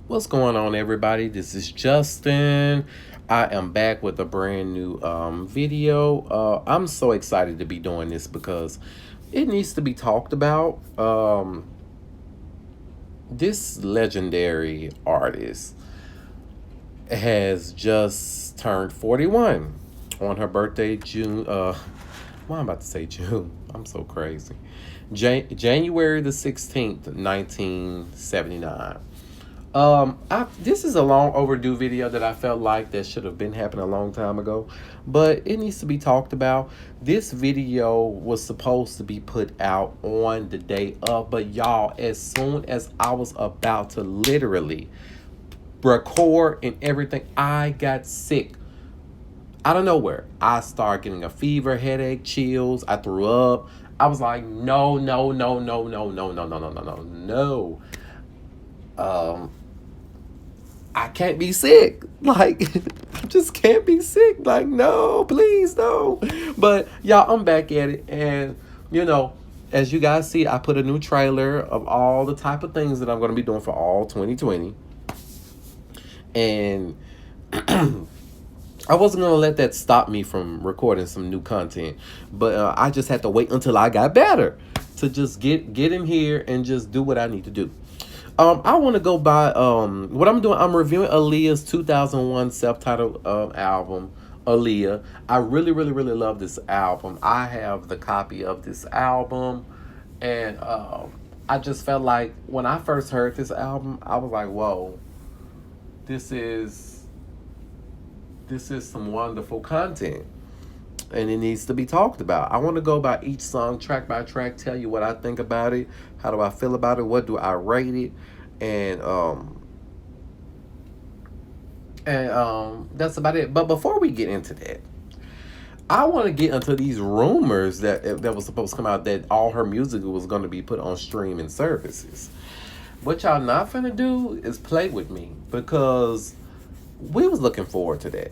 What's going on, everybody? This is Justin. I am back with a brand new video. I'm so excited to be doing this because it needs to be talked about. This legendary artist has just turned 41 on her birthday, June. Why am I about to say June? I'm so crazy. January the 16th, 1979. This is a long overdue video that I felt like that should have been happening a long time ago, but it needs to be talked about. This video was supposed to be put out on the day of, but y'all, as soon as I was about to literally record and everything, I got sick. Out of nowhere, I started getting a fever, headache, chills. I threw up. I was like, no, no, no, no, no, no, no, no, no, no, no, no. Um, I can't be sick. Like, I just can't be sick. Like, no, please, no. But y'all, I'm back at it. And, you know, as you guys see, I put a new trailer of all the type of things that I'm going to be doing for all 2020. And I wasn't going to let that stop me from recording some new content. But I just had to wait until I got better to just get in here and just do what I need to do. I want to go by what I'm doing. I'm reviewing Aaliyah's 2001 self-titled album, Aaliyah. I really, really, really love this album. I have the copy of this album, and I just felt like when I first heard this album, I was like, "Whoa, this is some wonderful content." And it needs to be talked about. I want to go by each song, track by track, tell you what I think about it, how do I feel about it, what do I rate it, and that's about it. But before we get into that, I want to get into these rumors that was supposed to come out that all her music was going to be put on streaming services. What y'all not finna do is play with me because we was looking forward to that.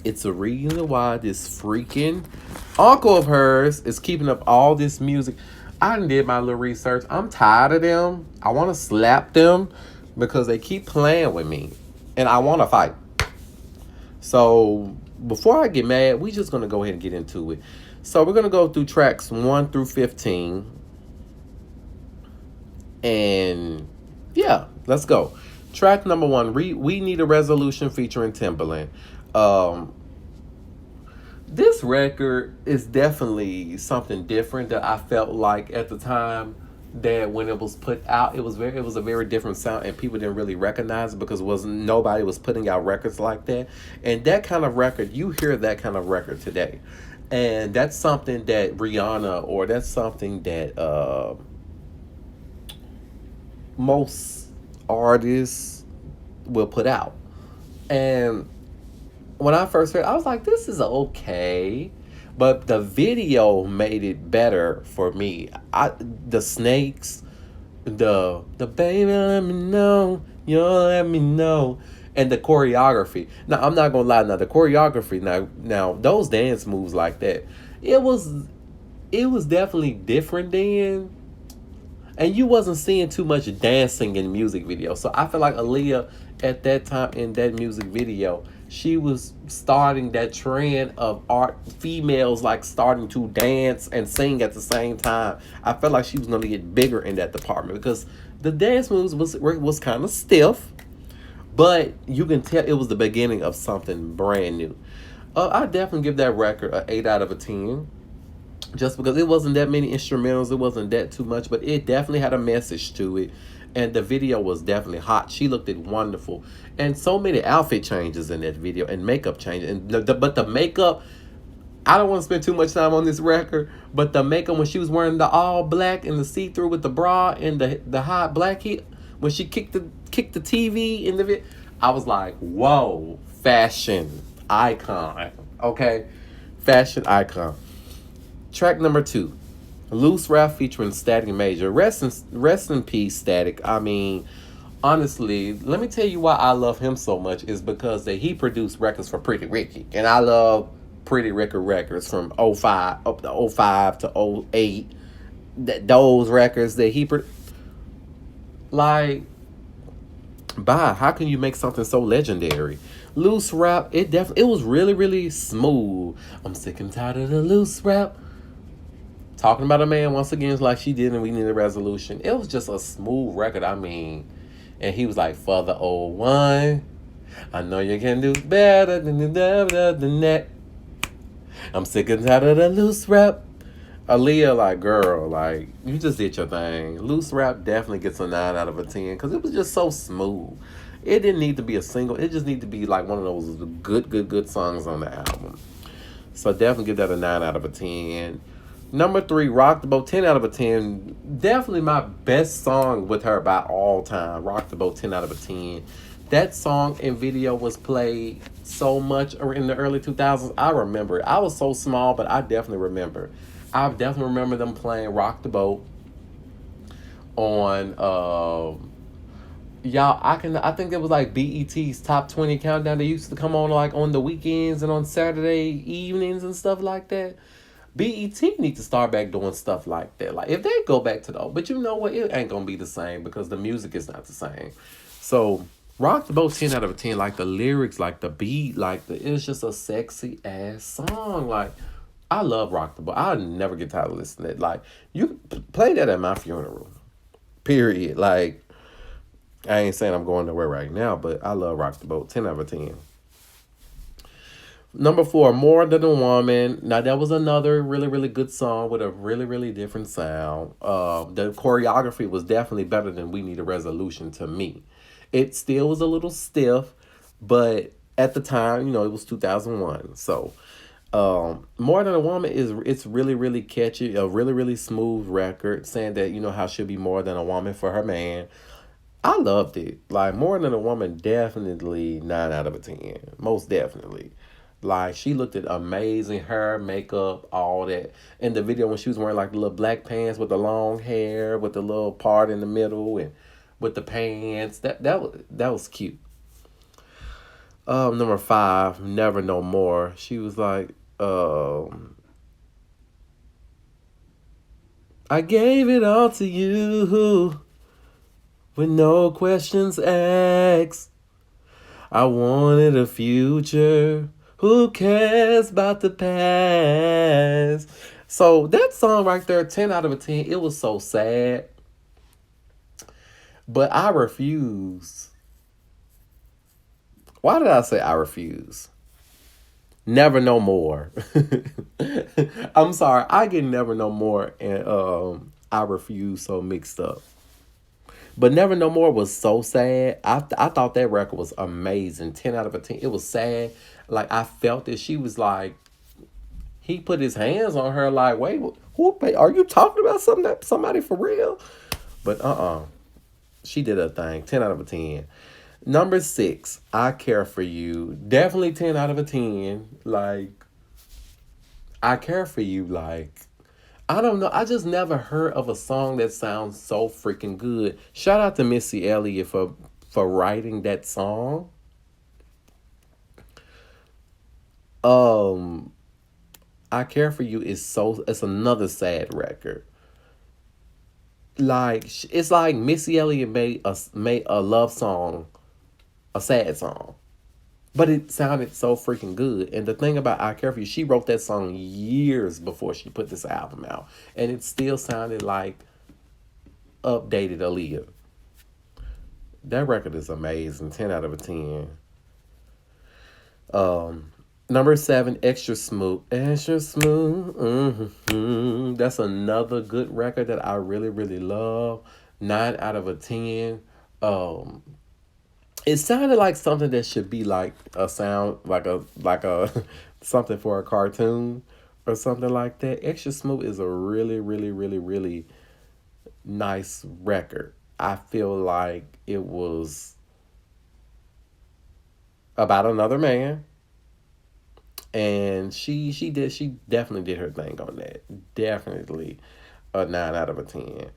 It's a reason why this freaking uncle of hers is keeping up all this music. I did my little research. I'm tired of them. I want to slap them because they keep playing with me. And I want to fight. So before I get mad, we just going to go ahead and get into it. So we're going to go through tracks 1 through 15. And yeah, let's go. Track number 1, We Need a Resolution featuring Timbaland. This record is definitely something different that I felt like at the time that when it was put out, it was a very different sound and people didn't really recognize it because nobody was putting out records like that. And that kind of record, you hear that kind of record today. And that's something that Rihanna or that's something that most artists will put out. And when I first heard it, I was like, this is okay. But the video made it better for me. The snakes, the baby let me know, you'll let me know. And the choreography. Now I'm not gonna lie, now the choreography, now those dance moves like that, it was definitely different then. And you wasn't seeing too much dancing in music videos. So I feel like Aaliyah at that time in that music video, she was starting that trend of art females like starting to dance and sing at the same time. I felt like she was gonna get bigger in that department because the dance moves was kind of stiff, but you can tell it was the beginning of something brand new. I definitely give that record an 8 out of a 10 just because it wasn't that many instrumentals, it wasn't that too much, but it definitely had a message to it. And the video was definitely hot. She looked it wonderful, and so many outfit changes in that video and makeup changes. And but the makeup, I don't want to spend too much time on this record, but the makeup when she was wearing the all black and the see through with the bra and the high black heat when she kicked the TV in the video, I was like, whoa, fashion icon. Okay, fashion icon. Track number 2, Loose Rap featuring Static Major. Rest in peace, Static. I mean, honestly, let me tell you why I love him so much is because that he produced records for Pretty Ricky. And I love Pretty Ricky records from '05 up to '05 to '08. Those records that he like Bye. How can you make something so legendary? Loose rap, it was really, really smooth. I'm sick and tired of the loose rap. Talking about a man once again like she did and we need a resolution. It was just a smooth record, I mean. And he was like, for the old one, I know you can do better than that. I'm sick and tired of the loose rap. Aaliyah, like, girl, like, you just did your thing. Loose rap definitely gets a 9 out of a 10 because it was just so smooth. It didn't need to be a single. It just needed to be like one of those good songs on the album. So definitely give that a 9 out of a 10. Number 3, Rock the Boat, 10 out of a 10. Definitely my best song with her by all time. Rock the Boat, 10 out of a 10. That song and video was played so much in the early 2000s. I remember it. I was so small, but I definitely remember. I definitely remember them playing Rock the Boat on y'all. I think it was like BET's Top 20 Countdown. They used to come on like on the weekends and on Saturday evenings and stuff like that. BET need to start back doing stuff like that. Like if they go back to the but you know what, it ain't gonna be the same because the music is not the same. So Rock the Boat, 10 out of a 10. Like the lyrics, like the beat, like it's just a sexy ass song. Like I love Rock the Boat. I never get tired of listening to it. Like you play that at my funeral. Period. Like I ain't saying I'm going nowhere right now, but I love Rock the Boat. 10 out of 10. Number 4, More Than a Woman. Now that was another really, really good song with a really, really different sound. The choreography was definitely better than We Need a Resolution to me. It still was a little stiff, but at the time, it was 2001. So More Than a Woman it's really, really catchy, a really, really smooth record saying that, how she'll be more than a woman for her man. I loved it. Like More Than a Woman, definitely 9 out of a 10. Most definitely. Like she looked at amazing, hair, makeup, all that. In the video when she was wearing like the little black pants with the long hair, with the little part in the middle, and with the pants, that was cute. Number 5, Never No More. She was like, I gave it all to you with no questions asked. I wanted a future. Who cares about the past? So that song right there, 10 out of a 10. It was so sad. But I refuse. Why did I say I refuse? Never No More. I'm sorry. I get Never No More and I refuse so mixed up. But Never No More was so sad. I thought that record was amazing. 10 out of a 10. It was sad. Like, I felt that she was like, he put his hands on her like, wait, who? Are you talking about somebody for real? But she did her thing. 10 out of a 10. Number 6, I Care For You. Definitely 10 out of a 10. Like, I Care For You, like, I don't know. I just never heard of a song that sounds so freaking good. Shout out to Missy Elliott for writing that song. I Care For You it's another sad record. Like it's like Missy Elliott made a love song, a sad song. But it sounded so freaking good. And the thing about I Care For You, she wrote that song years before she put this album out. And it still sounded like updated Aaliyah. That record is amazing. 10 out of a 10. Number 7, Extra Smooth. Extra Smooth. Mm-hmm. That's another good record that I really, really love. 9 out of a 10. It sounded like something that should be like a sound, like a something for a cartoon or something like that. Extra Smooth is a really, really, really, really nice record. I feel like it was about another man, and she definitely did her thing on that. Definitely a 9 out of a 10.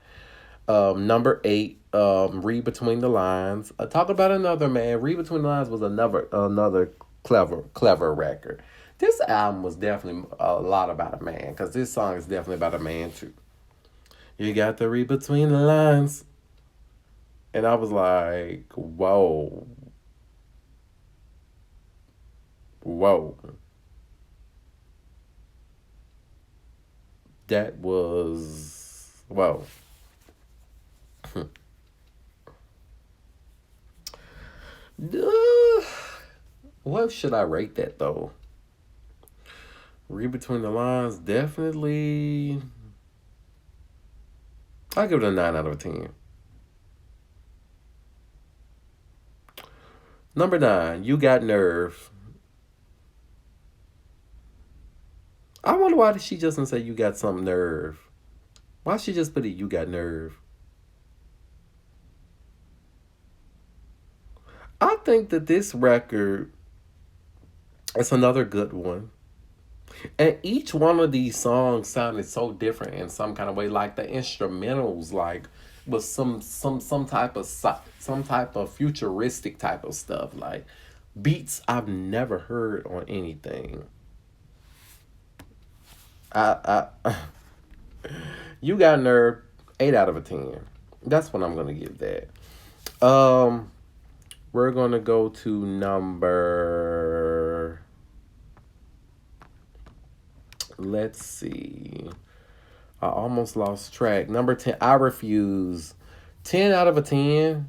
Number 8, Read Between the Lines. Talk about another man. Read Between the Lines was another clever record. This album was definitely a lot about a man, because this song is definitely about a man too. You got to read between the lines. And I was like, whoa, whoa. That was, whoa. What should I rate that though? Read between the lines, definitely. I'll give it a 9 out of a 10. Number 9, You Got Nerve. I wonder why she just didn't say You Got Some Nerve. Why she just put it You Got Nerve? I think that this record is another good one. And each one of these songs sounded so different in some kind of way. Like the instrumentals, like was some type of futuristic type of stuff. Like beats I've never heard on anything. I You Got Nerve, 8 out of a 10. That's what I'm gonna give that. Um, we're gonna go to number. Let's see. I almost lost track. Number 10, I Refuse. 10 out of a 10.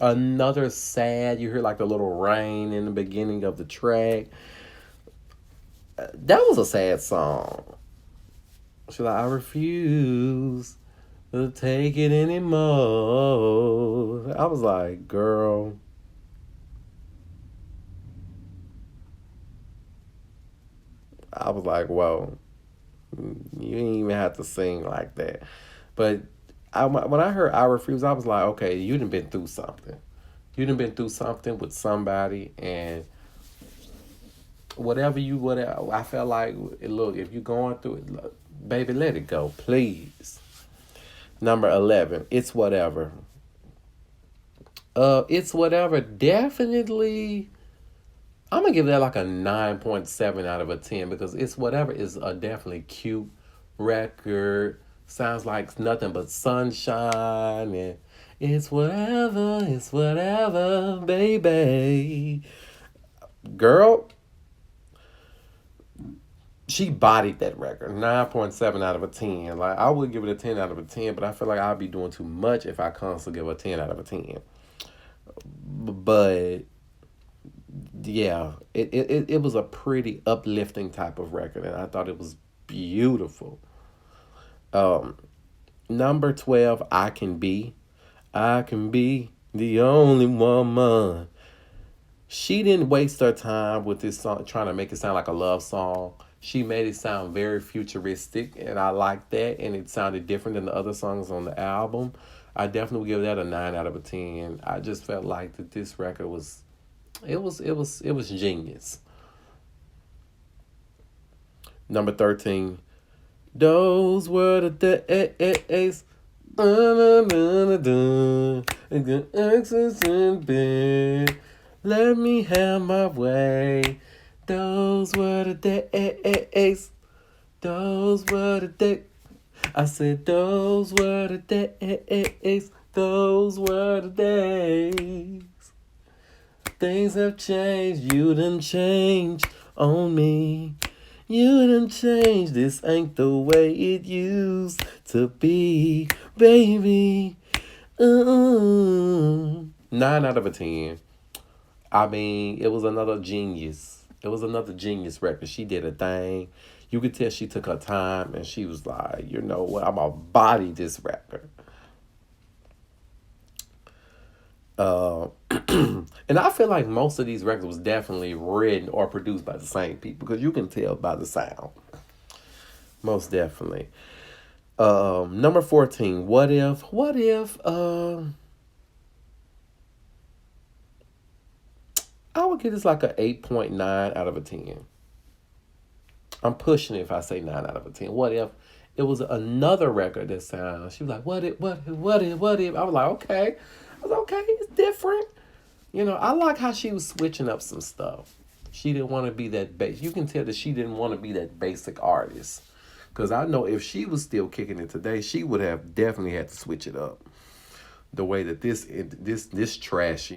Another sad. You hear like a little rain in the beginning of the track. That was a sad song. She's like, I refuse to take it anymore. I was like, girl. I was like, whoa. You ain't even have to sing like that. But when I heard I Refuse, I was like, okay, you done been through something. You done been through something with somebody, and whatever, I felt like, look, if you going through it, look, baby, let it go, please. Number 11, It's Whatever. It's Whatever, definitely. I'm gonna give that like a 9.7 out of a 10 because It's Whatever is a definitely cute record. Sounds like nothing but sunshine and it's whatever, baby. Girl, she bodied that record. 9.7 out of a 10. Like I would give it a 10 out of a 10, but I feel like I'd be doing too much if I constantly give a 10 out of a 10. But yeah, it was a pretty uplifting type of record, and I thought it was beautiful. Um, Number 12, I can be the only woman. She didn't waste her time with this song trying to make it sound like a love song. She made it sound very futuristic, and I like that. And it sounded different than the other songs on the album. I definitely would give that a 9 out of a 10. I just felt like that this record was, it was genius. Number 13, those were the days. Exes in bed. Let me have my way. Those were the days. Those were the days. I said those were the days. Those were the days. Things have changed. You done changed on me. You done changed. This ain't the way it used to be, baby. 9 out of a 10. I mean, it was another genius. It was another genius record. She did a thing. You could tell she took her time and she was like, you know what, I'm gonna body this record. Uh, and I feel like most of these records was definitely written or produced by the same people because you can tell by the sound. Most definitely. Number 14, What If? What If? I would give this like a 8.9 out of a 10. I'm pushing it if I say 9 out of a 10. What if it was another record that sounds? She was like, what if? I was like, okay. I was like, okay, it's different. I like how she was switching up some stuff. She didn't want to be that base. You can tell that she didn't want to be that basic artist. Because I know if she was still kicking it today, she would have definitely had to switch it up. the way that this trashy